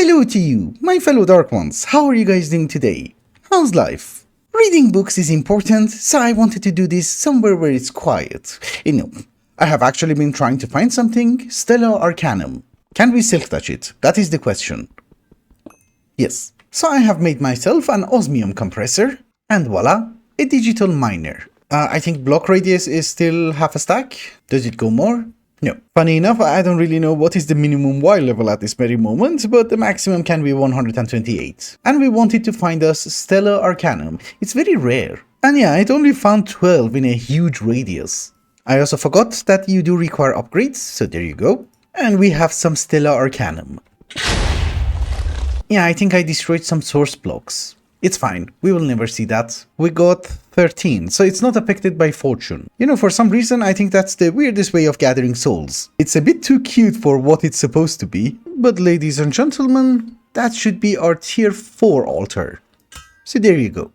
Hello to you, my fellow Dark Ones. How are you guys doing today? How's life? Reading books is important, so I wanted to do this somewhere where it's quiet. I have actually been trying to find something, Stellar Arcanum. Can we silk touch it? That is the question. Yes. So I have made myself an osmium compressor, and voila, a digital miner. I think block radius is still half a stack. Does it go more? No. Funny enough, I don't really know what is the minimum Y level at this very moment, but the maximum can be 128. And we wanted to find us Stellar Arcanum. It's very rare. And yeah, it only found 12 in a huge radius. I also forgot that you do require upgrades, so there you go. And we have some Stellar Arcanum. Yeah, I think I destroyed some source blocks. It's fine, we will never see that. We got 13, so it's not affected by fortune. For some reason I think that's the weirdest way of gathering souls. It's a bit too cute for what it's supposed to be, but ladies and gentlemen, that should be our tier 4 altar. So there you go.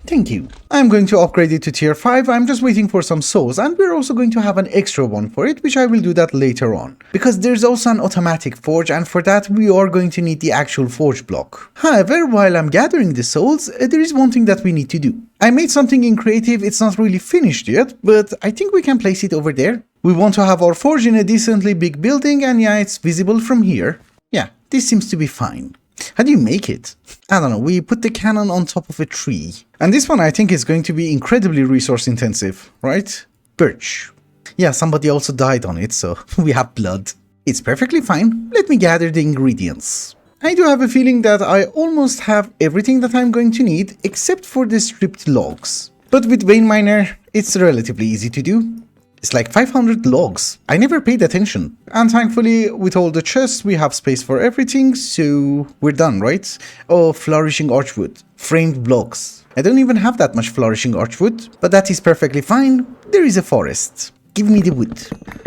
Thank you. I'm going to upgrade it to tier 5, I'm just waiting for some souls, and we're also going to have an extra one for it, which I will do that later on. Because there's also an automatic forge, and for that we are going to need the actual forge block. However, while I'm gathering the souls, there is one thing that we need to do. I made something in creative, it's not really finished yet, but I think we can place it over there. We want to have our forge in a decently big building, and yeah, it's visible from here. Yeah, this seems to be fine. How do you make it? I don't know, we put the cannon on top of a tree. And this one I think is going to be incredibly resource intensive, right? Birch. Yeah, somebody also died on it, so we have blood. It's perfectly fine. Let me gather the ingredients. I do have a feeling that I almost have everything that I'm going to need, except for the stripped logs. But with Vein Miner, it's relatively easy to do. It's like 500 logs. I never paid attention. And thankfully, with all the chests, we have space for everything, so we're done, right? Oh, flourishing archwood. Framed blocks. I don't even have that much flourishing archwood, but that is perfectly fine. There is a forest. Give me the wood.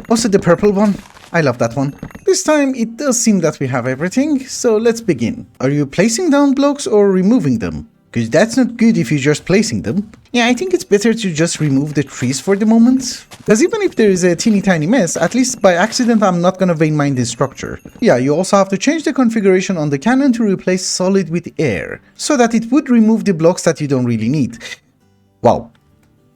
Also the purple one. I love that one. This time, it does seem that we have everything, so let's begin. Are you placing down blocks or removing them? Because that's not good if you're just placing them. Yeah, I think it's better to just remove the trees for the moment. Because even if there is a teeny tiny mess, at least by accident I'm not gonna vein mine this structure. Yeah, you also have to change the configuration on the cannon to replace solid with air, so that it would remove the blocks that you don't really need. Wow,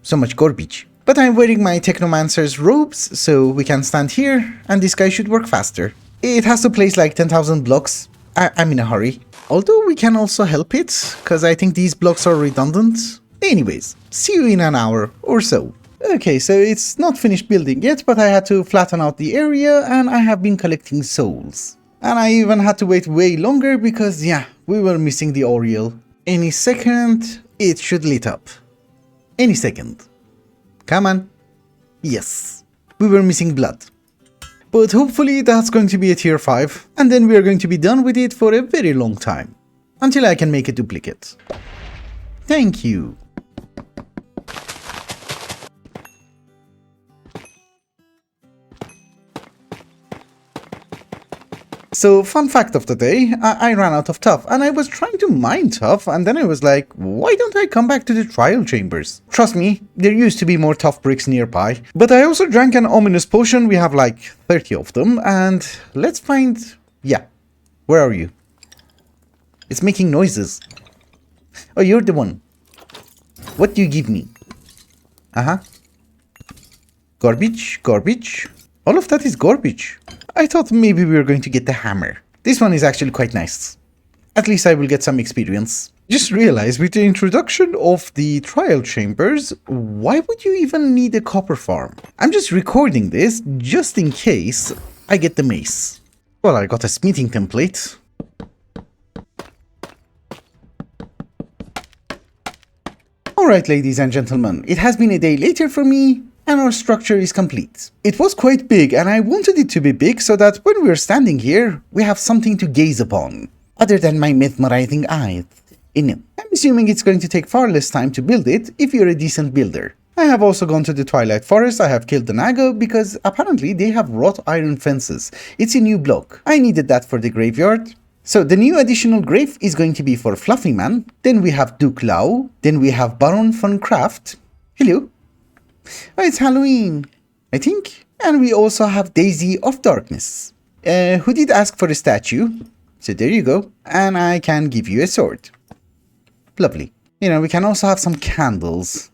so much garbage. But I'm wearing my Technomancer's robes, so we can stand here, and this guy should work faster. It has to place like 10,000 blocks. I'm in a hurry. Although we can also help it, because I think these blocks are redundant. Anyways, see you in an hour or so. Okay, so it's not finished building yet, but I had to flatten out the area and I have been collecting souls. And I even had to wait way longer because, yeah, we were missing the Oriole. Any second, it should lit up. Any second. Come on. Yes, we were missing blood. But hopefully that's going to be a tier 5, and then we are going to be done with it for a very long time. Until I can make a duplicate. Thank you. So, fun fact of the day, I ran out of tuff, and I was trying to mine tuff, and then I was like, why don't I come back to the trial chambers? Trust me, there used to be more tough bricks nearby. But I also drank an ominous potion, we have like 30 of them, and let's find... yeah, where are you? It's making noises. Oh, you're the one. What do you give me? Garbage, garbage. All of that is garbage. I thought maybe we were going to get the hammer. This one is actually quite nice. At least I will get some experience. Just realized with the introduction of the trial chambers, why would you even need a copper farm? I'm just recording this just in case I get the mace. Well, I got a smithing template. Alright, ladies and gentlemen, it has been a day later for me, and our structure is complete. It was quite big, and I wanted it to be big so that when we're standing here, we have something to gaze upon, other than my mesmerizing eyes. I'm assuming it's going to take far less time to build it if you're a decent builder. I have also gone to the Twilight Forest, I have killed the Naga because apparently they have wrought iron fences. It's a new block. I needed that for the graveyard. So the new additional grave is going to be for Fluffy Man, then we have Duke Lau, then we have Baron von Kraft. Hello. Oh, it's Halloween, I think. And we also have Daisy of Darkness. Who did ask for a statue? So there you go. And I can give you a sword. Lovely. You know, we can also have some candles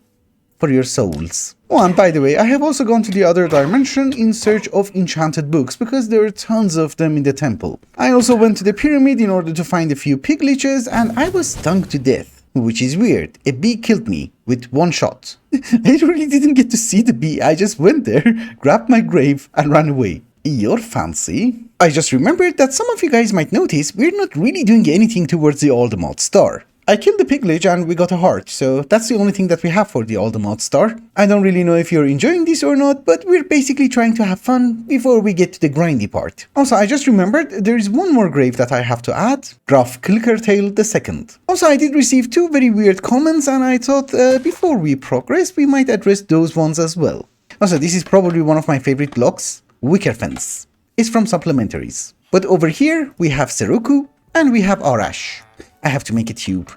for your souls. Oh, and by the way, I have also gone to the other dimension in search of enchanted books because there are tons of them in the temple. I also went to the pyramid in order to find a few pig liches and I was stung to death, which is weird. A bee killed me with one shot. I really didn't get to see the bee. I just went there, grabbed my grave and ran away. You're fancy. I just remembered that some of you guys might notice we're not really doing anything towards the Aldermot star. I killed the piglich and we got a heart, so that's the only thing that we have for the Aldermot star. I don't really know if you're enjoying this or not, but we're basically trying to have fun before we get to the grindy part. Also, I just remembered there is one more grave that I have to add, Graf Clickertail II. Also, I did receive two very weird comments and I thought before we progress, we might address those ones as well. Also, this is probably one of my favorite blocks, Wicker Fence. It's from Supplementaries. But over here, we have Seroku and we have Arash. I have to make a tube.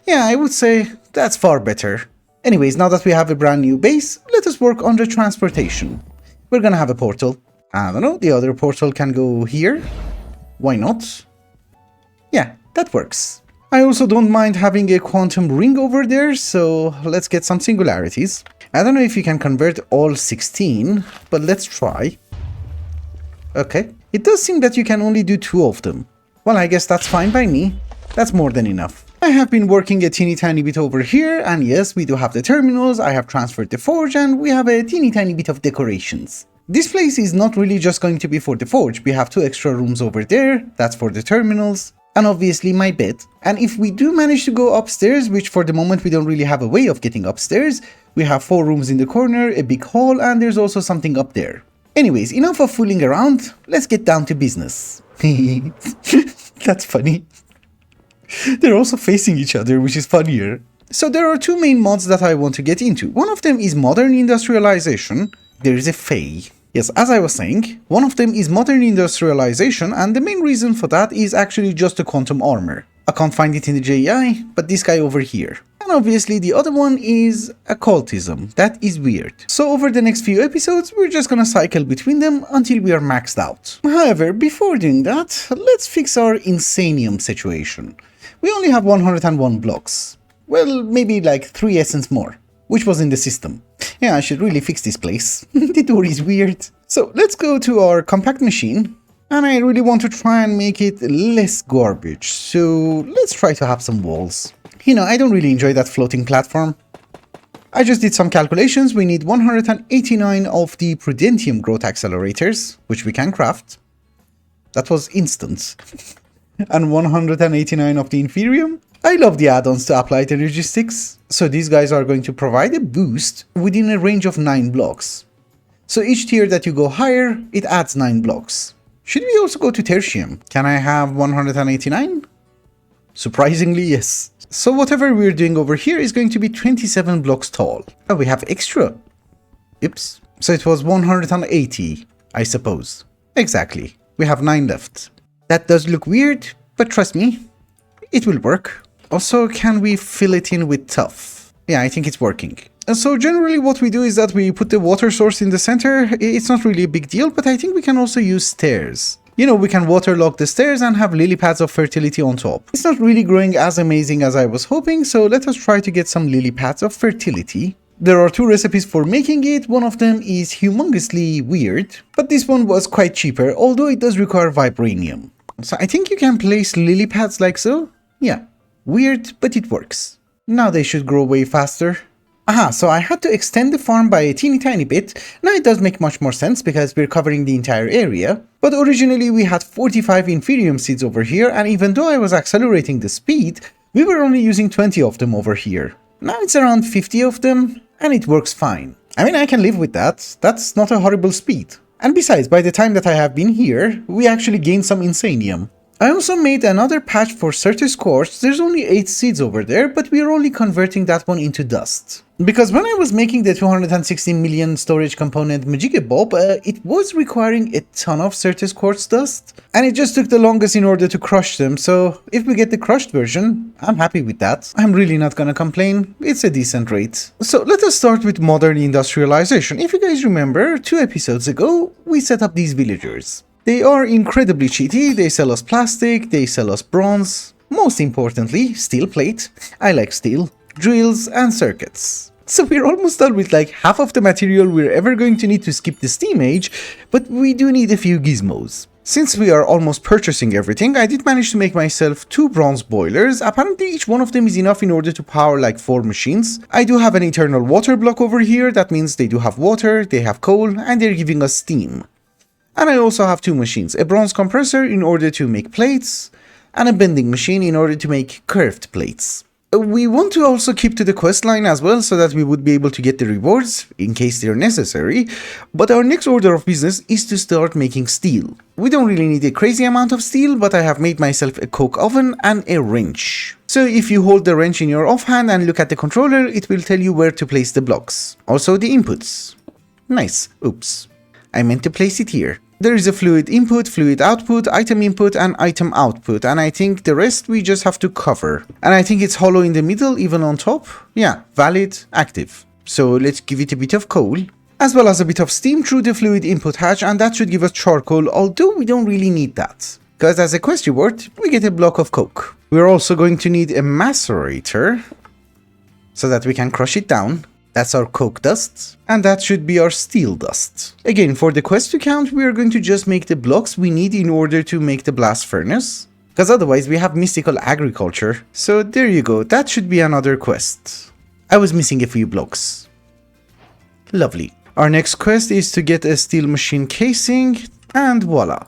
Yeah, I would say that's far better. Anyways, now that we have a brand new base, let us work on the transportation. We're gonna have a portal. I don't know, the other portal can go here. Why not? Yeah, that works. I also don't mind having a quantum ring over there, so let's get some singularities. I don't know if you can convert all 16, but let's try. Okay, it does seem that you can only do 2 of them. Well, I guess that's fine by me. That's more than enough. I have been working a teeny tiny bit over here, and yes, we do have the terminals, I have transferred the forge, and we have a teeny tiny bit of decorations. This place is not really just going to be for the forge, we have 2 extra rooms over there, that's for the terminals, and obviously my bed. And if we do manage to go upstairs, which for the moment we don't really have a way of getting upstairs, we have 4 rooms in the corner, a big hall, and there's also something up there. Anyways, enough of fooling around, let's get down to business. That's funny. They're also facing each other, which is funnier. So there are 2 main mods that I want to get into. One of them is modern industrialization. There is a Fae. Yes, as I was saying, one of them is modern industrialization, and the main reason for that is actually just the quantum armor. I can't find it in the JEI, but this guy over here. And obviously the other one is occultism. That is weird. So over the next few episodes, we're just gonna cycle between them until we are maxed out. However, before doing that, let's fix our insanium situation. We only have 101 blocks. Well, maybe like 3 essence more, which was in the system. Yeah, I should really fix this place. The door is weird. So let's go to our compact machine. And I really want to try and make it less garbage. So let's try to have some walls. You know, I don't really enjoy that floating platform. I just did some calculations. We need 189 of the Prudentium growth accelerators, which we can craft. That was instant. And 189 of the Inferium. I love the add-ons to applied energy sticks. So these guys are going to provide a boost within a range of 9 blocks. So each tier that you go higher, it adds 9 blocks. Should we also go to tertium? Can I have 189? Surprisingly, yes. So whatever we're doing over here is going to be 27 blocks tall. Oh, we have extra. Oops. So it was 180, I suppose. Exactly. We have 9 left. That does look weird, but trust me, it will work. Also, can we fill it in with tuff? Yeah, I think it's working. And so generally what we do is that we put the water source in the center. It's not really a big deal, but I think we can also use stairs. You know, we can waterlog the stairs and have lily pads of fertility on top. It's not really growing as amazing as I was hoping, so let us try to get some lily pads of fertility. There are 2 recipes for making it. One of them is humongously weird, but this one was quite cheaper, although it does require vibranium. So I think you can place lily pads like so. Yeah, weird, but it works. Now they should grow way faster. Aha, so I had to extend the farm by a teeny tiny bit. Now it does make much more sense because we're covering the entire area. But originally we had 45 Inferium seeds over here, and even though I was accelerating the speed, we were only using 20 of them over here. Now it's around 50 of them, and it works fine. I mean, I can live with that. That's not a horrible speed. And besides, by the time that I have been here, we actually gained some insanium. I also made another patch for Certus Quartz. There's only 8 seeds over there, but we're only converting that one into dust. Because when I was making the 216 million storage component Majigga Bob, it was requiring a ton of Certus Quartz dust, and it just took the longest in order to crush them, so if we get the crushed version, I'm happy with that. I'm really not gonna complain, it's a decent rate. So let us start with modern industrialization. If you guys remember, 2 episodes ago, we set up these villagers. They are incredibly cheaty, they sell us plastic, they sell us bronze, most importantly, steel plate, I like steel, drills and circuits. So we're almost done with like half of the material we're ever going to need to skip the steam age, but we do need a few gizmos. Since we are almost purchasing everything, I did manage to make myself 2 bronze boilers. Apparently each one of them is enough in order to power like 4 machines. I do have an eternal water block over here, that means they do have water, they have coal, and they're giving us steam. And I also have 2 machines, a bronze compressor in order to make plates, and a bending machine in order to make curved plates. We want to also keep to the quest line as well so that we would be able to get the rewards in case they're necessary, but our next order of business is to start making steel. We don't really need a crazy amount of steel, but I have made myself a coke oven and a wrench. So if you hold the wrench in your offhand and look at the controller, it will tell you where to place the blocks. Also the inputs. Nice. Oops. I meant to place it here. There is a fluid input, fluid output, item input and item output, and I think the rest we just have to cover. And I think it's hollow in the middle, even on top. Yeah, valid, active. So let's give it a bit of coal, as well as a bit of steam through the fluid input hatch, and that should give us charcoal, although we don't really need that. Because as a quest reward, we get a block of coke. We're also going to need a macerator, so that we can crush it down. That's our coke dust, and that should be our steel dust. Again, for the quest to count, we are going to just make the blocks we need in order to make the blast furnace, because otherwise we have mystical agriculture. So there you go, that should be another quest. I was missing a few blocks. Lovely. Our next quest is to get a steel machine casing, and voila.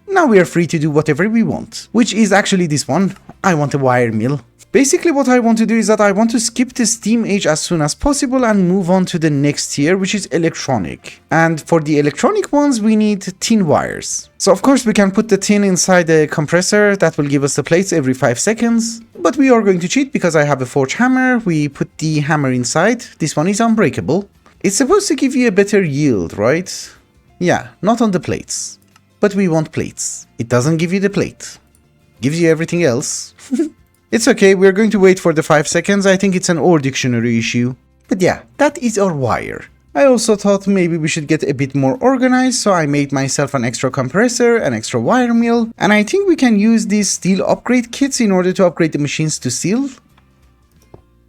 Now we are free to do whatever we want, which is actually this one. I want a wire mill. Basically what I want to do is that I want to skip the steam age as soon as possible and move on to the next tier, which is electronic. And for the electronic ones we need tin wires. So of course we can put the tin inside the compressor, that will give us the plates every 5 seconds. But we are going to cheat because I have a forge hammer, we put the hammer inside, this one is unbreakable. It's supposed to give you a better yield, right? Yeah, not on the plates. But we want plates. It doesn't give you the plate. Gives you everything else. It's okay, we're going to wait for the 5 seconds, I think it's an ore dictionary issue. But yeah, that is our wire. I also thought maybe we should get a bit more organized, so I made myself an extra compressor, an extra wire mill, and I think we can use these steel upgrade kits in order to upgrade the machines to steel.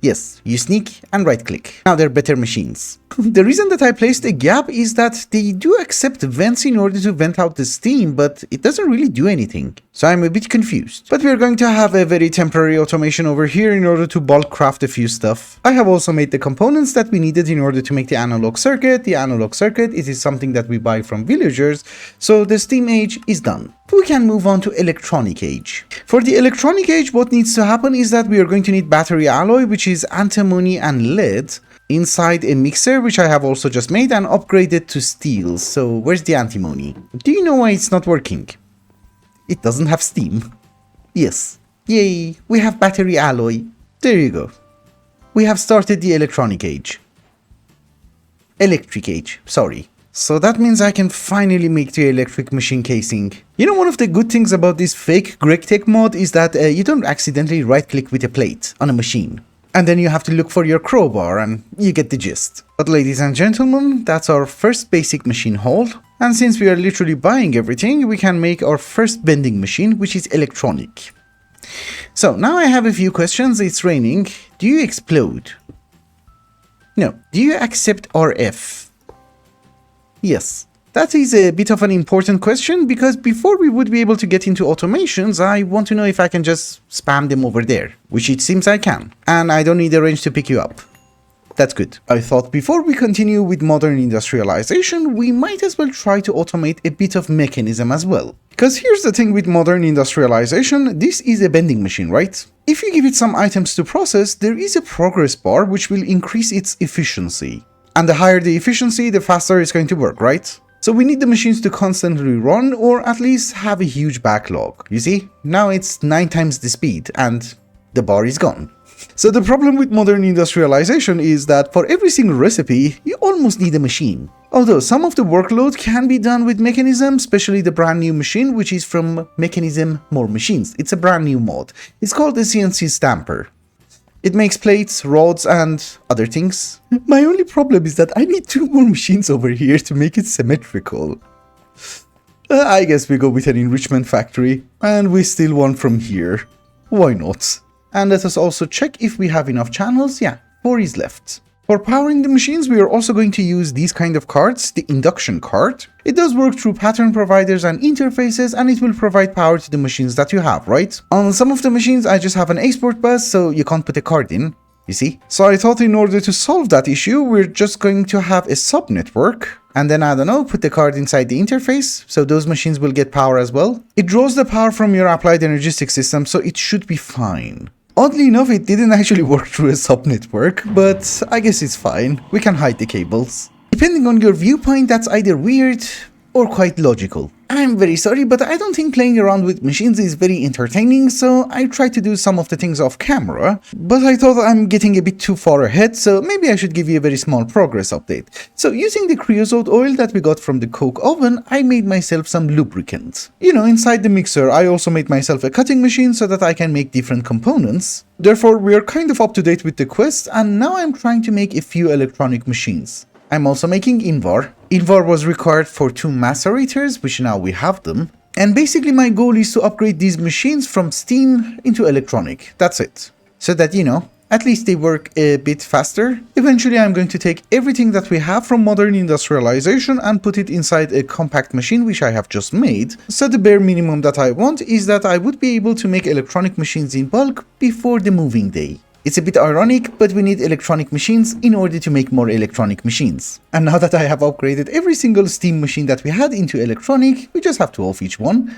Yes, you sneak and right click. Now they're better machines. The reason that I placed a gap is that they do accept vents in order to vent out the steam, but it doesn't really do anything. So I'm a bit confused. But we're going to have a very temporary automation over here in order to bulk craft a few stuff. I have also made the components that we needed in order to make the analog circuit. The analog circuit, it is something that we buy from villagers, so the steam age is done. We can move on to electronic age. For the electronic age, what needs to happen is that we are going to need battery alloy, which is antimony and lead, inside a mixer, which I have also just made and upgraded to steel. So where's the antimony? Do you know why it's not working? It doesn't have steam. Yes. Yay, we have battery alloy. There you go. We have started the electronic age. Electric age, sorry. So that means I can finally make the electric machine casing. You know, one of the good things about this fake GregTech mod is that you don't accidentally right click with a plate on a machine. And then you have to look for your crowbar and you get the gist. But ladies and gentlemen, that's our first basic machine haul. And since we are literally buying everything, we can make our first bending machine, which is electronic. So now I have a few questions. It's raining. Do you explode? No. Do you accept RF? Yes. That is a bit of an important question, because before we would be able to get into automations, I want to know if I can just spam them over there, which it seems I can. And I don't need a range to pick you up. That's good. I thought before we continue with modern industrialization, we might as well try to automate a bit of mechanism as well. Because here's the thing with modern industrialization, this is a bending machine, right? If you give it some items to process, there is a progress bar which will increase its efficiency. And the higher the efficiency, the faster it's going to work, right? So we need the machines to constantly run, or at least have a huge backlog. You see, now it's 9 times the speed and the bar is gone. So the problem with modern industrialization is that for every single recipe, you almost need a machine. Although some of the workload can be done with Mechanism, especially the brand new machine, which is from Mechanism More Machines. It's a brand new mod. It's called the CNC Stamper. It makes plates, rods, and other things. My only problem is that I need 2 more machines over here to make it symmetrical. I guess we go with an enrichment factory, and we steal one from here. Why not? And let us also check if we have enough channels. Yeah, 4 is left. For powering the machines, we are also going to use these kind of cards, the induction card. It does work through pattern providers and interfaces, and it will provide power to the machines that you have, right? On some of the machines, I just have an export bus, so you can't put a card in, you see? So I thought in order to solve that issue, we're just going to have a sub-network, and then, I don't know, put the card inside the interface, so those machines will get power as well. It draws the power from your applied energetic system, so it should be fine. Oddly enough, it didn't actually work through a sub-network, but I guess it's fine. We can hide the cables. Depending on your viewpoint, that's either weird or quite logical. I'm very sorry, but I don't think playing around with machines is very entertaining, so I tried to do some of the things off camera, but I thought I'm getting a bit too far ahead, so maybe I should give you a very small progress update. So using the creosote oil that we got from the coke oven, I made myself some lubricant. You know, inside the mixer, I also made myself a cutting machine so that I can make different components. Therefore, we are kind of up to date with the quest, and now I'm trying to make a few electronic machines. I'm also making Invar. Invar was required for 2 macerators, which now we have them. And basically my goal is to upgrade these machines from steam into electronic. That's it. So that, you know, at least they work a bit faster. Eventually I'm going to take everything that we have from modern industrialization and put it inside a compact machine which I have just made. So the bare minimum that I want is that I would be able to make electronic machines in bulk before the moving day. It's a bit ironic, but we need electronic machines in order to make more electronic machines. And now that I have upgraded every single steam machine that we had into electronic, we just have to off each one.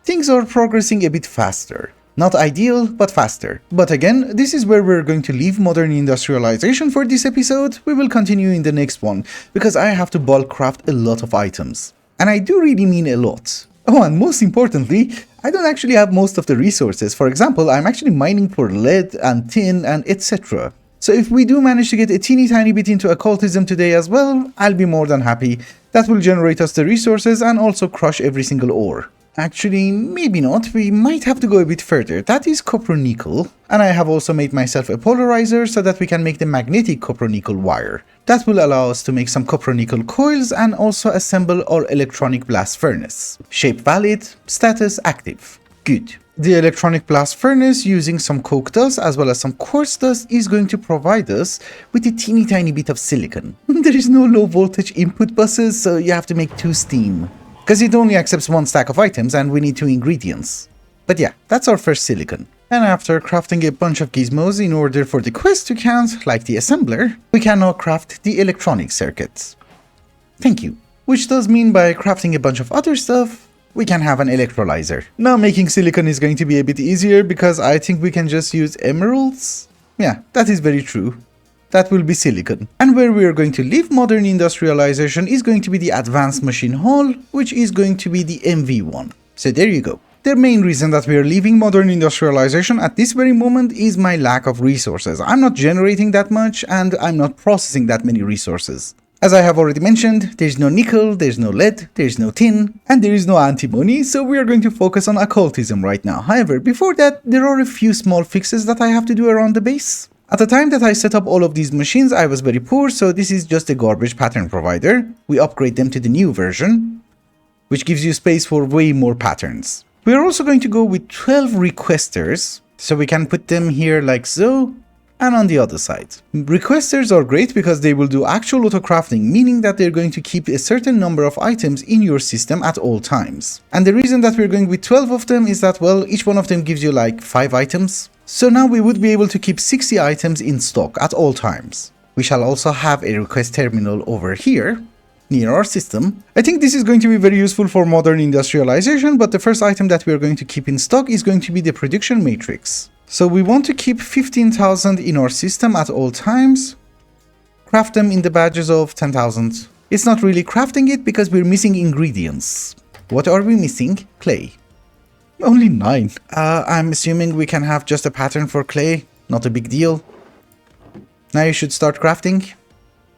Things are progressing a bit faster. Not ideal, but faster. But again, this is where we're going to leave modern industrialization for this episode. We will continue in the next one, because I have to bulk craft a lot of items. And I do really mean a lot. Oh, and most importantly, I don't actually have most of the resources. For example, I'm actually mining for lead and tin and etc. So if we do manage to get a teeny tiny bit into occultism today as well, I'll be more than happy. That will generate us the resources and also crush every single ore. Actually, maybe not. We might have to go a bit further. That is copper nickel. And I have also made myself a polarizer so that we can make the magnetic copper nickel wire. That will allow us to make some copper nickel coils and also assemble our electronic blast furnace. Shape valid, status active. Good. The electronic blast furnace using some coke dust as well as some quartz dust is going to provide us with a teeny tiny bit of silicon. There is no low voltage input buses, so you have to make 2 steam. Because it only accepts 1 stack of items and we need 2 ingredients. But yeah, that's our first silicon. And after crafting a bunch of gizmos in order for the quest to count, like the assembler, we can now craft the electronic circuits. Thank you. Which does mean by crafting a bunch of other stuff, we can have an electrolyzer. Now making silicon is going to be a bit easier because I think we can just use emeralds. Yeah, that is very true. That will be silicon. And where we are going to leave modern industrialization is going to be the advanced machine hall, which is going to be the MV1. So there you go. The main reason that we are leaving modern industrialization at this very moment is my lack of resources. I'm not generating that much and I'm not processing that many resources. As I have already mentioned, there's no nickel, there's no lead, there's no tin, and there is no antimony, so we are going to focus on occultism right now. However, before that, there are a few small fixes that I have to do around the base. At the time that I set up all of these machines, I was very poor, so this is just a garbage pattern provider. We upgrade them to the new version, which gives you space for way more patterns. We are also going to go with 12 requesters, so we can put them here like so, and on the other side. Requesters are great because they will do actual auto-crafting, meaning that they're going to keep a certain number of items in your system at all times. And the reason that we're going with 12 of them is that, well, each one of them gives you like 5 items. So now we would be able to keep 60 items in stock at all times. We shall also have a request terminal over here, near our system. I think this is going to be very useful for modern industrialization, but the first item that we are going to keep in stock is going to be the production matrix. So we want to keep 15,000 in our system at all times. Craft them in the badges of 10,000. It's not really crafting it because we're missing ingredients. What are we missing? Clay. Only 9. I'm assuming we can have just a pattern for clay. Not a big deal. Now you should start crafting.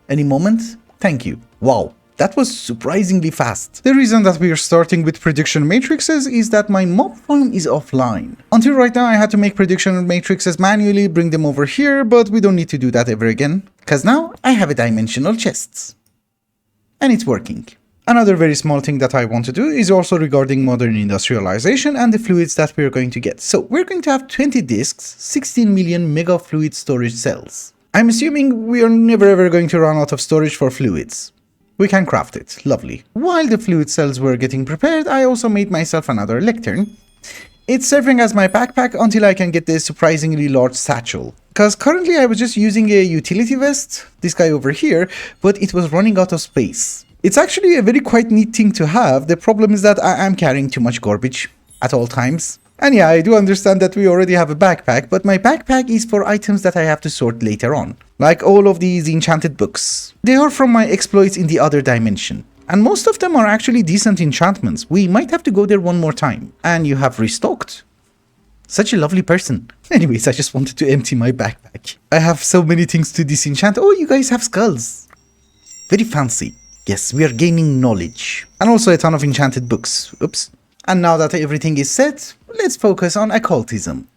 Any moment? Thank you. Wow. That was surprisingly fast. The reason that we are starting with prediction matrices is that my mob farm is offline. Until right now I had to make prediction matrices manually, bring them over here, but we don't need to do that ever again. Cause now I have a dimensional chest. And it's working. Another very small thing that I want to do is also regarding modern industrialization and the fluids that we're going to get. So we're going to have 20 disks, 16 million mega fluid storage cells. I'm assuming we are never ever going to run out of storage for fluids. We can craft it, lovely. While the fluid cells were getting prepared, I also made myself another lectern. It's serving as my backpack until I can get this surprisingly large satchel. Because currently I was just using a utility vest, this guy over here, but it was running out of space. It's actually a very quite neat thing to have. The problem is that I am carrying too much garbage at all times. And yeah, I do understand that we already have a backpack, but my backpack is for items that I have to sort later on. Like all of these enchanted books. They are from my exploits in the other dimension. And most of them are actually decent enchantments. We might have to go there one more time. And you have restocked. Such a lovely person. Anyways, I just wanted to empty my backpack. I have so many things to disenchant. Oh, you guys have skulls. Very fancy. Yes, we are gaining knowledge. And also a ton of enchanted books. Oops. And now that everything is set, let's focus on occultism.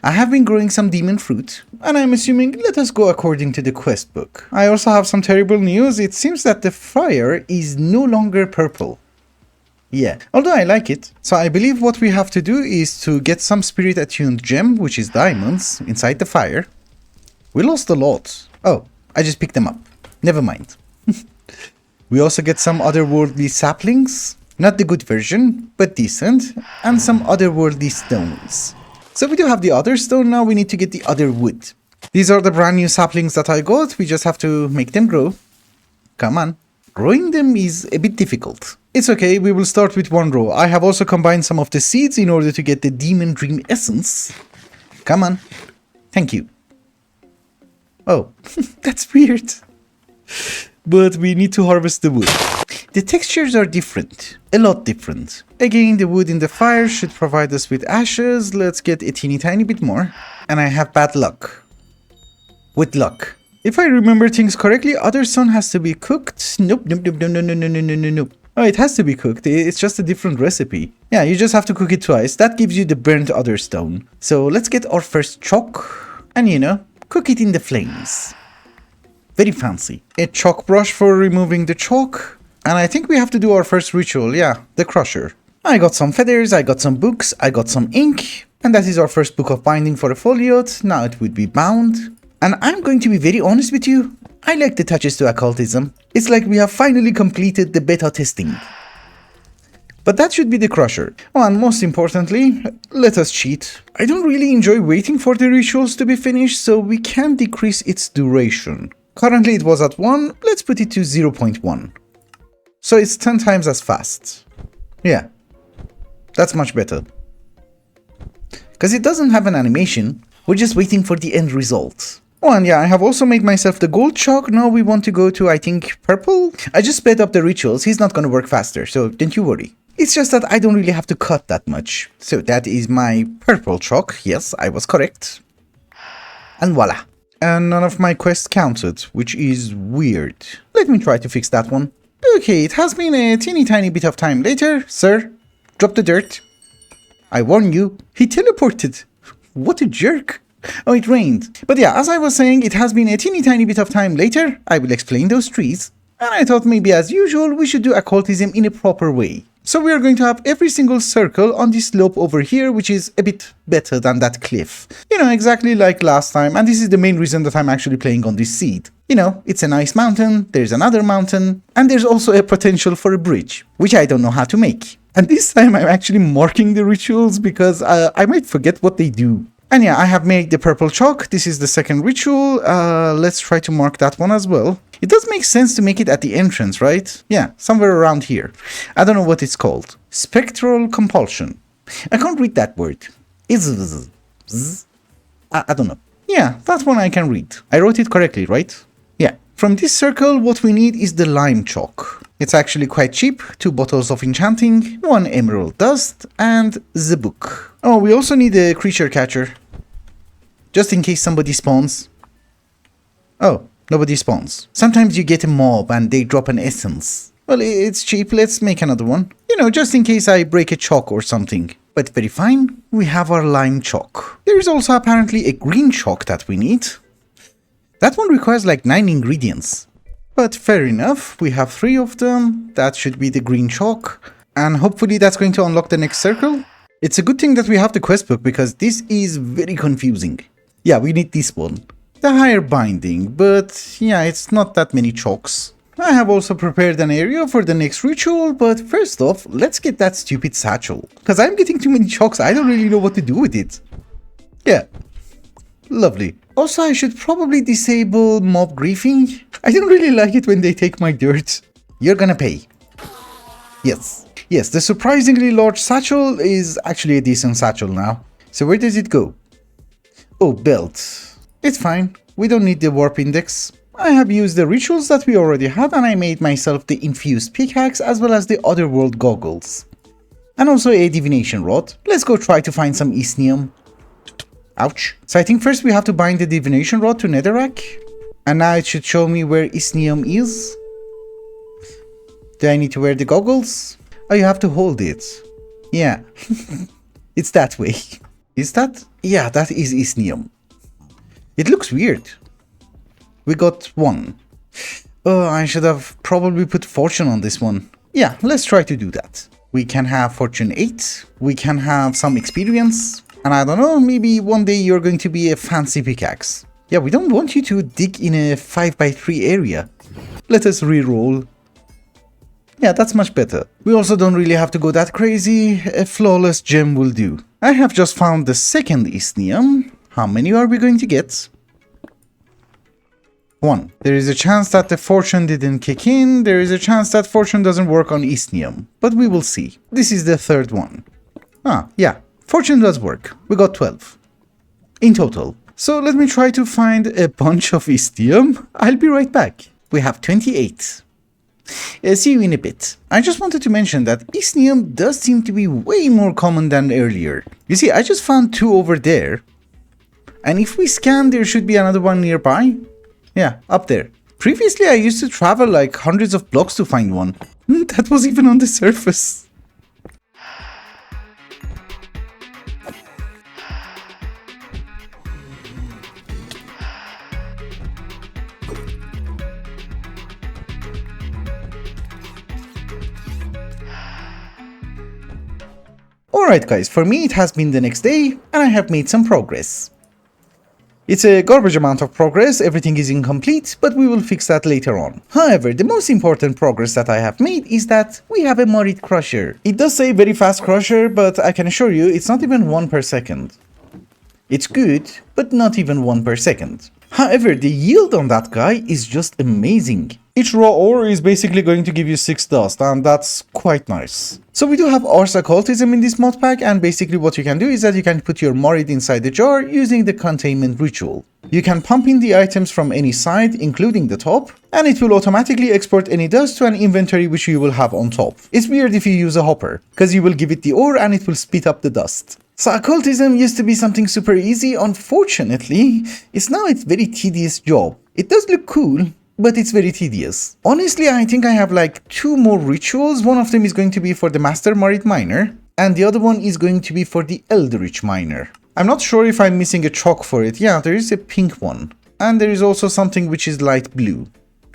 I have been growing some demon fruit, and I'm assuming let us go according to the quest book. I also have some terrible news. It seems that the fire is no longer purple. Yeah, although I like it. So I believe what we have to do is to get some spirit attuned gem, which is diamonds, inside the fire. We lost a lot. Oh, I just picked them up. Never mind. We also get some otherworldly saplings, not the good version, but decent, and some otherworldly stones. So we do have the other stone now, we need to get the other wood. These are the brand new saplings that I got, we just have to make them grow. Come on. Growing them is a bit difficult. It's okay, we will start with one row. I have also combined some of the seeds in order to get the demon dream essence. Come on. Thank you. Oh, that's weird. But we need to harvest the wood. The textures are different, a lot different. Again, the wood in the fire should provide us with ashes. Let's get a teeny tiny bit more. And I have bad luck. With luck. If I remember things correctly, other stone has to be cooked. Nope. Oh, it has to be cooked. It's just a different recipe. Yeah, you just have to cook it twice. That gives you the burnt other stone. So let's get our first chalk. And you know, cook it in the flames. Very fancy. A chalk brush for removing the chalk. And I think we have to do our first ritual, yeah, the crusher. I got some feathers, I got some books, I got some ink. And that is our first book of binding for a foliot. Now it would be bound. And I'm going to be very honest with you. I like the touches to occultism. It's like we have finally completed the beta testing. But that should be the crusher. Oh, and most importantly, let us cheat. I don't really enjoy waiting for the rituals to be finished, so we can decrease its duration. Currently it was at 1, let's put it to 0.1. So it's 10 times as fast. Yeah, that's much better. Because it doesn't have an animation, we're just waiting for the end result. Oh, and yeah, I have also made myself the gold chalk. Now we want to go to, I think, purple? I just sped up the rituals, he's not going to work faster, so don't you worry. It's just that I don't really have to cut that much. So that is my purple chalk, yes, I was correct. And voila. And none of my quests counted, which is weird. Let me try to fix that one. Okay, it has been a teeny tiny bit of time later. Sir, drop the dirt. I warn you, he teleported. What a jerk. Oh, it rained. But yeah, as I was saying, it has been a teeny tiny bit of time later. I will explain those trees. And I thought maybe as usual, we should do occultism in a proper way. So we are going to have every single circle on this slope over here, which is a bit better than that cliff. You know, exactly like last time. And this is the main reason that I'm actually playing on this seed. You know, it's a nice mountain, there's another mountain, and there's also a potential for a bridge, which I don't know how to make. And this time I'm actually marking the rituals because I might forget what they do. And yeah, I have made the purple chalk. This is the second ritual. Let's try to mark that one as well. It does make sense to make it at the entrance, right? Yeah, somewhere around here. I don't know what it's called. Spectral compulsion. I can't read that word. I don't know. Yeah, that one I can read. I wrote it correctly, right? Yeah. From this circle, what we need is the lime chalk. It's actually quite cheap. 2 bottles of enchanting, 1 emerald dust, and the book. Oh, we also need a creature catcher. Just in case somebody spawns. Oh, nobody spawns. Sometimes you get a mob and they drop an essence. Well, it's cheap, let's make another one. You know, just in case I break a chalk or something. But very fine, we have our lime chalk. There is also apparently a green chalk that we need. That one requires like 9 ingredients. But fair enough, we have 3 of them. That should be the green chalk. And hopefully that's going to unlock the next circle. It's a good thing that we have the quest book because this is very confusing. Yeah, we need this one. The higher binding, but yeah, it's not that many chalks. I have also prepared an area for the next ritual, but first off, let's get that stupid satchel. Because I'm getting too many chalks, I don't really know what to do with it. Yeah, lovely. Also, I should probably disable mob griefing. I don't really like it when they take my dirt. You're gonna pay. Yes. Yes, the surprisingly large satchel is actually a decent satchel now. So where does it go? Oh, belt. It's fine. We don't need the warp index. I have used the rituals that we already had and I made myself the infused pickaxe as well as the otherworld goggles. And also a divination rod. Let's go try to find some easnium. Ouch. So I think first we have to bind the divination rod to netherrack. And now it should show me where easnium is. Do I need to wear the goggles? Oh, you have to hold it. Yeah. It's that way. Is that? Yeah, that is easnium. It looks weird. We got 1. Oh, I should have probably put fortune on this one. Yeah, let's try to do that. We can have fortune 8. We can have some experience. And I don't know, maybe one day you're going to be a fancy pickaxe. Yeah, we don't want you to dig in a 5x3 area. Let us re-roll. Yeah, that's much better. We also don't really have to go that crazy. A flawless gem will do. I have just found the second easnium. How many are we going to get? 1. There is a chance that the fortune didn't kick in. There is a chance that fortune doesn't work on easnium. But we will see. This is the third one. Ah, yeah. Fortune does work. We got 12. In total. So let me try to find a bunch of easnium. I'll be right back. We have 28. See you in a bit. I just wanted to mention that easnium does seem to be way more common than earlier. You see, I just found 2 over there. And if we scan, there should be another one nearby. Yeah, up there. Previously, I used to travel like hundreds of blocks to find one. That was even on the surface. Alright guys, for me it has been the next day and I have made some progress. It's a garbage amount of progress, everything is incomplete, but we will fix that later on. However, the most important progress that I have made is that we have a Morit crusher. It does say very fast crusher, but I can assure you it's not even 1 per second. It's good, but not even 1 per second. However, the yield on that guy is just amazing. Each raw ore is basically going to give you 6 dust, and that's quite nice. So we do have Ars Occultism in this mod pack, and basically what you can do is that you can put your Morit inside the jar using the containment ritual. You can pump in the items from any side, including the top, and it will automatically export any dust to an inventory which you will have on top. It's weird if you use a hopper, because you will give it the ore and it will spit up the dust. So occultism used to be something super easy. Unfortunately, it's now a very tedious job. It does look cool, but it's very tedious. Honestly, I think I have like 2 more rituals. One of them is going to be for the Master Morit Miner, and the other one is going to be for the Elderish Miner. I'm not sure if I'm missing a chalk for it. Yeah, there is a pink one. And there is also something which is light blue.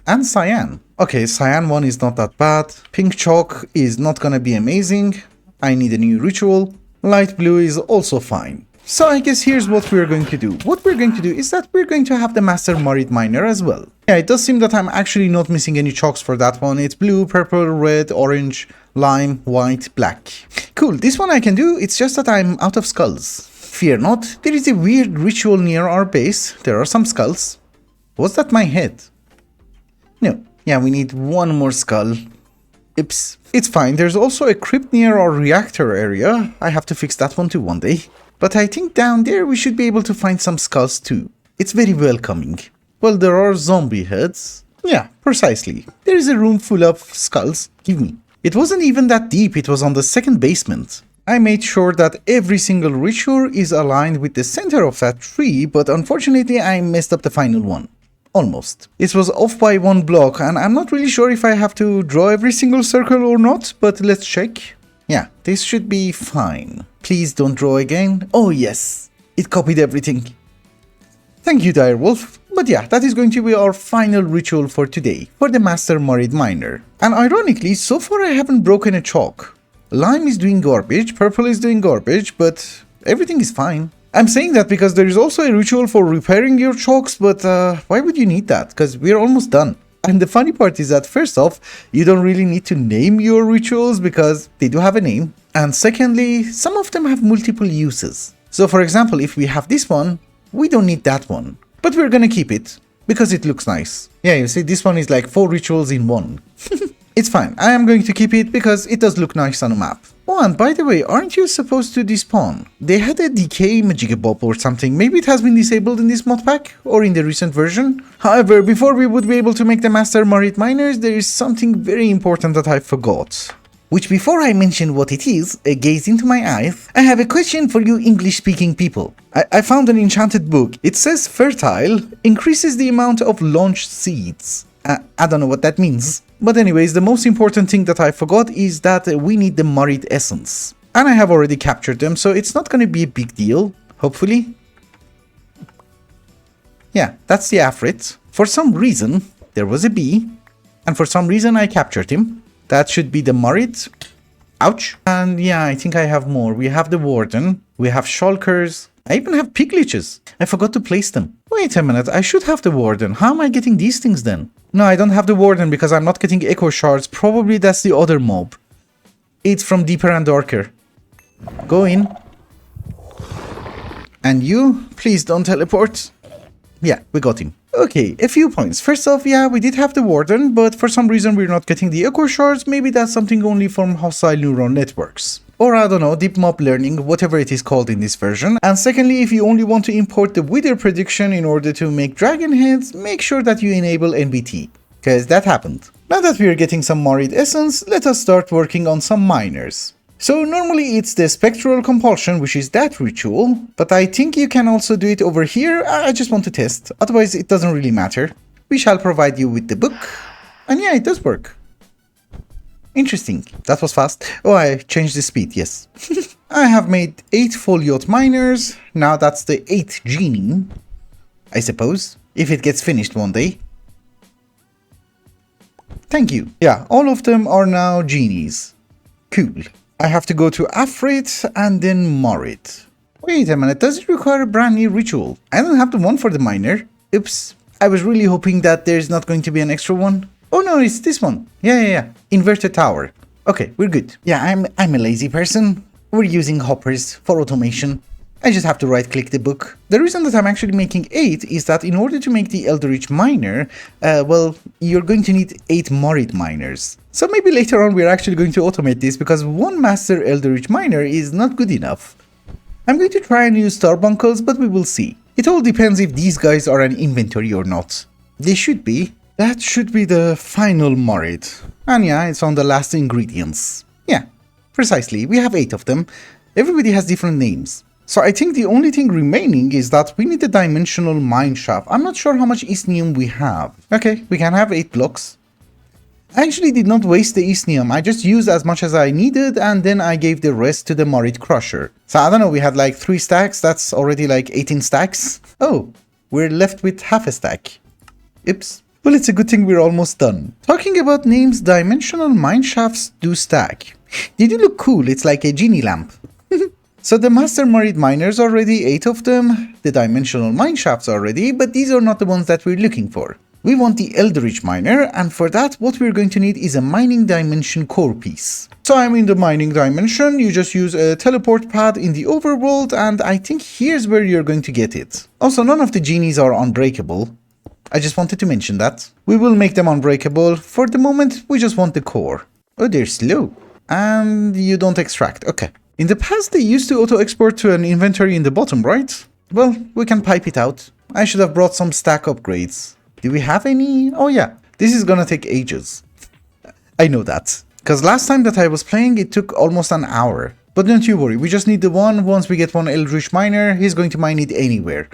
And cyan. Okay, cyan one is not that bad. Pink chalk is not gonna be amazing. I need a new ritual. Light blue is also fine. So I guess here's what we're going to do. What we're going to do is that we're going to have the Master Morit Miner as well. Yeah, it does seem that I'm actually not missing any chalks for that one. It's blue, purple, red, orange, lime, white, black. Cool, this one I can do, it's just that I'm out of skulls. Fear not, there is a weird ritual near our base. There are some skulls. Was that my head? No. Yeah, we need 1 more skull. Oops. It's fine, there's also a crypt near our reactor area. I have to fix that one too one day. But I think down there we should be able to find some skulls too. It's very welcoming. Well, there are zombie heads. Yeah, precisely. There is a room full of skulls. Give me. It wasn't even that deep, it was on the 2nd basement. I made sure that every single ritual is aligned with the center of that tree, but unfortunately I messed up the final one. Almost. It was off by 1 block, and I'm not really sure if I have to draw every single circle or not, but let's check. Yeah, this should be fine. Please don't draw again. Oh yes, it copied everything. Thank you, Direwolf. But yeah, that is going to be our final ritual for today, for the Master Morid Miner. And ironically, so far I haven't broken a chalk. Lime is doing garbage, purple is doing garbage, but everything is fine. I'm saying that because there is also a ritual for repairing your chalks, but why would you need that? Because we're almost done. And the funny part is that first off, you don't really need to name your rituals because they do have a name. And secondly, some of them have multiple uses. So for example, if we have this one, we don't need that one. But we're gonna keep it because it looks nice. Yeah, you see, this one is like 4 rituals in one. It's fine, I am going to keep it because it does look nice on a map. Oh, and by the way, aren't you supposed to despawn? They had a decay magigabob or something. Maybe it has been disabled in this mod pack or in the recent version. However, before we would be able to make the Master Morid Miners, there is something very important that I forgot. Which before I mention what it is, gaze into my eyes, I have a question for you English-speaking people. I found an enchanted book. It says fertile increases the amount of launched seeds. I don't know what that means. But anyways, the most important thing that I forgot is that we need the Morid essence. And I have already captured them, so it's not going to be a big deal, hopefully. Yeah, that's the Afrit. For some reason, there was a bee, and for some reason I captured him. That should be the Morid. Ouch. And yeah, I think I have more. We have the Warden, we have Shulkers, I even have Pigliches. I forgot to place them. Wait a minute, I should have the Warden. How am I getting these things then? No, I don't have the Warden because I'm not getting Echo Shards. Probably that's the other mob. It's from Deeper and Darker. Go in. And you, please don't teleport. Yeah, we got him. Okay, a few points. First off, yeah, we did have the Warden, but for some reason we're not getting the Echo Shards. Maybe that's something only from hostile neural networks. Or I don't know, deep mob learning, whatever it is called in this version. And secondly, if you only want to import the Wither prediction in order to make dragon heads, make sure that you enable NBT, because that happened. Now that we are getting some Morid essence, let us start working on some miners. So normally it's the spectral compulsion, which is that ritual, but I think you can also do it over here. I just want to test, otherwise it doesn't really matter. We shall provide you with the book, and yeah, it does work. Interesting. That was fast. Oh, I changed the speed, yes. I have made 8 foliot miners. Now that's the 8th genie, I suppose, if it gets finished one day. Thank you. Yeah, all of them are now genies. Cool. I have to go to Afrit and then Morid. Wait a minute, does it require a brand new ritual? I don't have the one for the miner. Oops. I was really hoping that there's not going to be an extra one. Oh no, it's this one. Yeah. Inverted tower. Okay, we're good. Yeah, I'm a lazy person. We're using hoppers for automation. I just have to right click the book. The reason that I'm actually making 8 is that in order to make the elderish miner, well, you're going to need 8 Morid miners. So maybe later on we're actually going to automate this because one master elderish miner is not good enough. I'm going to try and use starbunkles, but we will see. It all depends if these guys are an inventory or not. They should be. That should be the final Morid. And yeah, it's on the last ingredients. Yeah, precisely. We have 8 of them. Everybody has different names. So I think the only thing remaining is that we need a dimensional mine shaft. I'm not sure how much iesnium we have. Okay, we can have 8 blocks. I actually did not waste the iesnium. I just used as much as I needed and then I gave the rest to the Morid crusher. So I don't know, we had like 3 stacks. That's already like 18 stacks. Oh, we're left with half a stack. Oops. Well, it's a good thing we're almost done. Talking about names, dimensional mine shafts do stack. Did it look cool? It's like a genie lamp. So the Master Morid miners already, 8 of them, the dimensional mine shafts already, but these are not the ones that we're looking for. We want the elderish miner, and for that what we're going to need is a mining dimension core piece. So I'm in the mining dimension, you just use a teleport pad in the overworld, and I think here's where you're going to get it. Also, none of the genies are unbreakable. I just wanted to mention that. We will make them unbreakable. For the moment, we just want the core. Oh, they're slow. And you don't extract. Okay. In the past, they used to auto-export to an inventory in the bottom, right? Well, we can pipe it out. I should have brought some stack upgrades. Do we have any? Oh yeah, this is gonna take ages. I know that. Because last time that I was playing, it took almost an hour. But don't you worry, we just need the one. Once we get one elderish miner, he's going to mine it anywhere.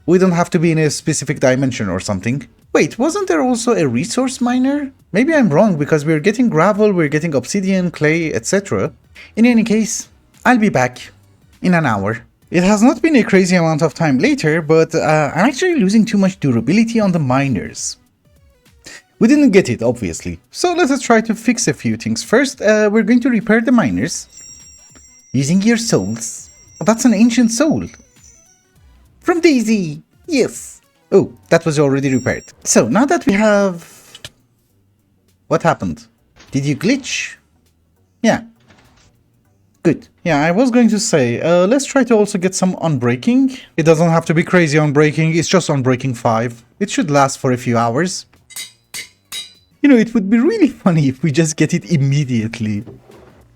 We don't have to be in a specific dimension or something. Wait, wasn't there also a resource miner? Maybe I'm wrong because we're getting gravel, we're getting obsidian, clay, etc. In any case, I'll be back in an hour. It has not been a crazy amount of time later, but I'm actually losing too much durability on the miners. We didn't get it, obviously. So let us try to fix a few things. First, we're going to repair the miners. Using your souls. Oh, that's an ancient soul. From Daisy! Yes! Oh, that was already repaired. So, now that we have... What happened? Did you glitch? Yeah. Good. Yeah, I was going to say, let's try to also get some unbreaking. It doesn't have to be crazy unbreaking, it's just unbreaking 5. It should last for a few hours. You know, it would be really funny if we just get it immediately.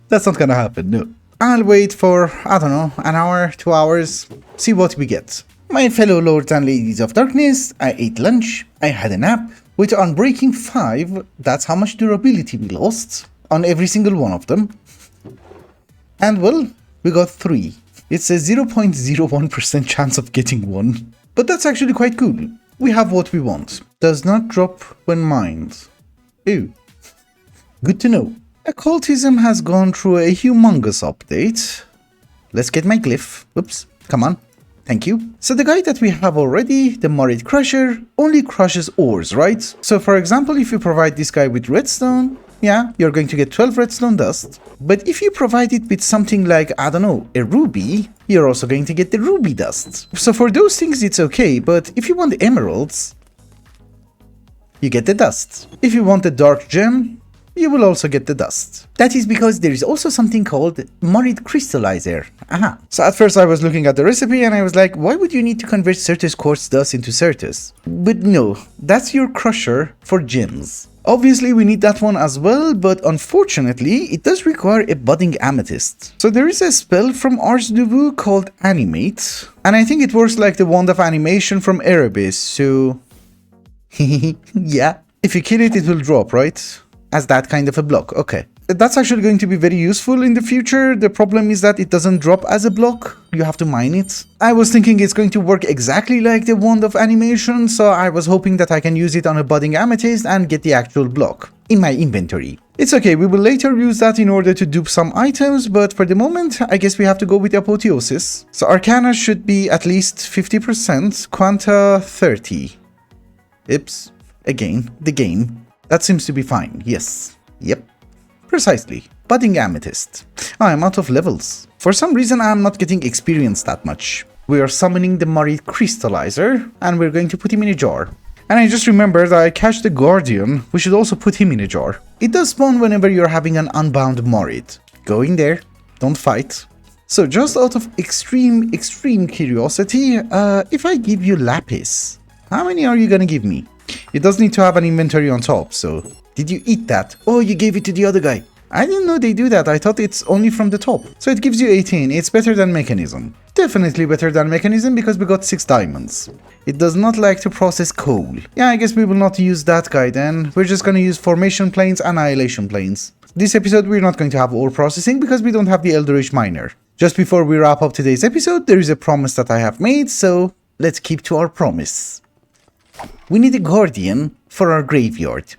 That's not gonna happen, no. I'll wait for, I don't know, an hour, 2 hours, see what we get. My fellow lords and ladies of darkness, I ate lunch, I had a nap. With unbreaking 5, that's how much durability we lost on every single one of them. And well, we got 3. It's a 0.01% chance of getting 1. But that's actually quite cool. We have what we want. Does not drop when mined. Ew. Good to know. Occultism has gone through a humongous update. Let's get my glyph. Oops, come on. Thank you. So the guy that we have already, the Morid Crusher, only crushes ores, right? So for example, if you provide this guy with redstone, yeah, you're going to get 12 redstone dust. But if you provide it with something like, I don't know, a ruby, you're also going to get the ruby dust. So for those things it's okay, but if you want the emeralds, you get the dust. If you want the dark gem, you will also get the dust. That is because there is also something called Morid crystallizer. Aha. So at first I was looking at the recipe and I was like, why would you need to convert Certus quartz dust into Certus? But no, that's your crusher for gems. Obviously we need that one as well, but unfortunately it does require a budding amethyst. So there is a spell from Ars Nouveau called Animate, and I think it works like the wand of animation from Erebus, so... yeah. If you kill it, it will drop, right? As that kind of a block, okay. That's actually going to be very useful in the future. The problem is that it doesn't drop as a block, you have to mine it. I was thinking it's going to work exactly like the wand of animation, so I was hoping that I can use it on a budding amethyst and get the actual block in my inventory. It's okay, we will later use that in order to dupe some items, but for the moment, I guess we have to go with Apotheosis. So Arcana should be at least 50%, Quanta 30. Oops, again, the game. That seems to be fine, yes. Yep. Precisely. Budding Amethyst. I'm out of levels. For some reason I'm not getting experience that much. We are summoning the Morid crystallizer and we're going to put him in a jar. And I just remembered that I catch the Guardian, we should also put him in a jar. It does spawn whenever you're having an unbound Morid. Go in there, don't fight. So just out of extreme curiosity, if I give you Lapis, how many are you gonna give me? It does need to have an inventory on top, so... Did you eat that? Oh, you gave it to the other guy. I didn't know they do that, I thought it's only from the top. So it gives you 18, it's better than Mechanism. Definitely better than Mechanism because we got 6 diamonds. It does not like to process coal. Yeah, I guess we will not use that guy then. We're just gonna use Formation Planes, Annihilation Planes. This episode we're not going to have ore processing because we don't have the elderish miner. Just before we wrap up today's episode, there is a promise that I have made, so let's keep to our promise. We need a guardian for our graveyard.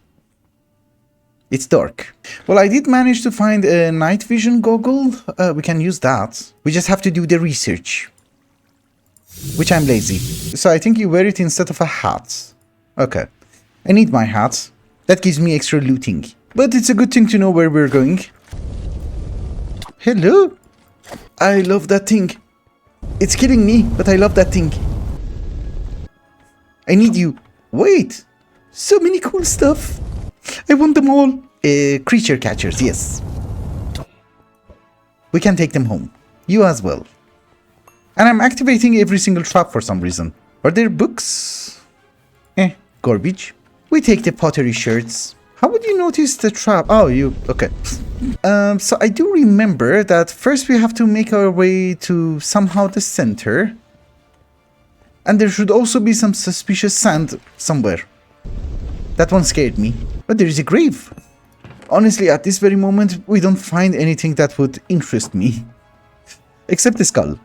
It's dark. Well, I did manage to find a night vision goggle. We can use that. We just have to do the research. Which I'm lazy. So I think you wear it instead of a hat. Okay. I need my hat. That gives me extra looting. But it's a good thing to know where we're going. Hello? I love that thing. It's killing me, but I love that thing. I need you. Wait. So many cool stuff. I want them all. Creature catchers, yes. We can take them home. You as well. And I'm activating every single trap for some reason. Are there books? Garbage. We take the pottery sherds. How would you notice the trap? Oh, you... Okay. So I do remember that first we have to make our way to somehow the center. And there should also be some suspicious sand somewhere. That one scared me. But there is a grave. Honestly, at this very moment, we don't find anything that would interest me. Except the skull.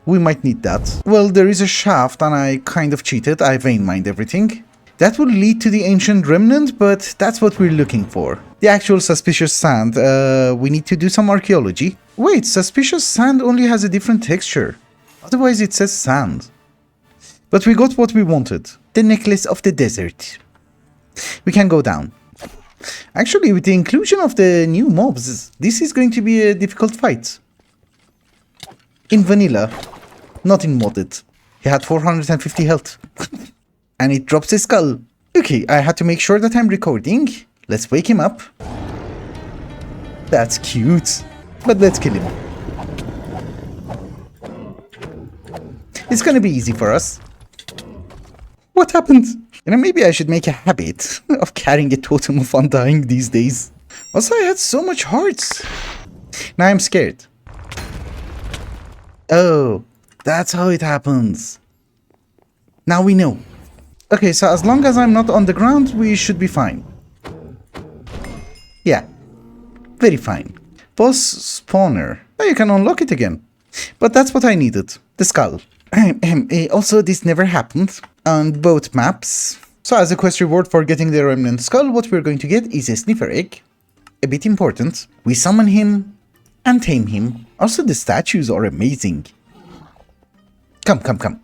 We might need that. Well, there is a shaft and I kind of cheated. I vein mined everything. That will lead to the ancient remnant, but that's what we're looking for. The actual suspicious sand. We need to do some archaeology. Wait, suspicious sand only has a different texture. Otherwise it says sand. But we got what we wanted. The necklace of the desert. We can go down. Actually, with the inclusion of the new mobs, this is going to be a difficult fight. In vanilla, not in modded. He had 450 health. And it drops his skull. Okay, I had to make sure that I'm recording. Let's wake him up. That's cute. But let's kill him. It's gonna be easy for us. What happened? You know, maybe I should make a habit of carrying a totem of undying these days. Also, I had so much hearts. Now I'm scared. Oh, that's how it happens. Now we know. Okay, so as long as I'm not on the ground, we should be fine. Yeah, very fine. Boss spawner. Now you can unlock it again. But that's what I needed. The skull. Also, this never happened on both maps. So as a quest reward for getting the remnant skull, what we're going to get is a sniffer egg. A bit important. We summon him and tame him. Also, the statues are amazing. Come, come, come.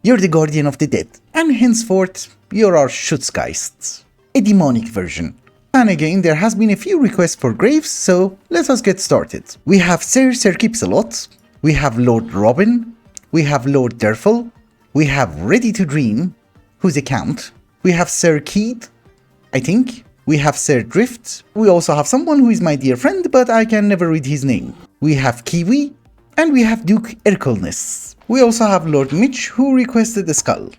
You're the guardian of the dead, and henceforth, you're our Schutzgeist. A demonic version. And again, there has been a few requests for graves, so let us get started. We have Sir Keepsalot, we have Lord Robin, we have Lord Derfel, we have Ready to Dream, who's a count, we have Sir Keed, I think, we have Sir Drift, we also have someone who is my dear friend, but I can never read his name. We have Kiwi, and we have Duke Erkelness. We also have Lord Mitch, who requested the skull.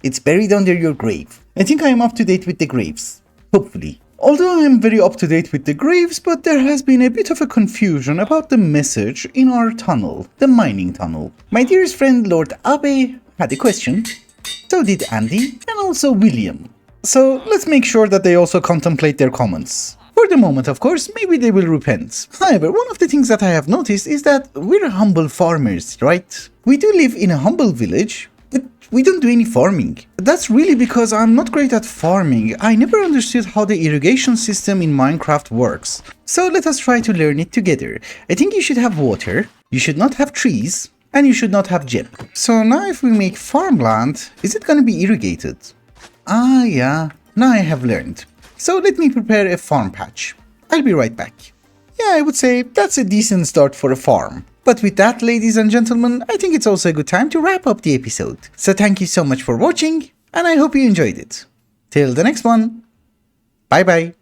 It's buried under your grave. I think I am up to date with the graves. Hopefully. Although I am very up to date with the graves, but there has been a bit of a confusion about the message in our tunnel, the mining tunnel. My dearest friend Lord Abe had a question. So did Andy, and also William. So let's make sure that they also contemplate their comments. For the moment, of course, maybe they will repent. However, one of the things that I have noticed is that we're humble farmers, right? We do live in a humble village, but we don't do any farming. That's really because I'm not great at farming. I never understood how the irrigation system in Minecraft works. So let us try to learn it together. I think you should have water, you should not have trees, and you should not have gem. So now if we make farmland, is it gonna be irrigated? Ah yeah, now I have learned. So let me prepare a farm patch. I'll be right back. Yeah, I would say that's a decent start for a farm. But with that, ladies and gentlemen, I think it's also a good time to wrap up the episode. So thank you so much for watching, and I hope you enjoyed it. Till the next one. Bye bye.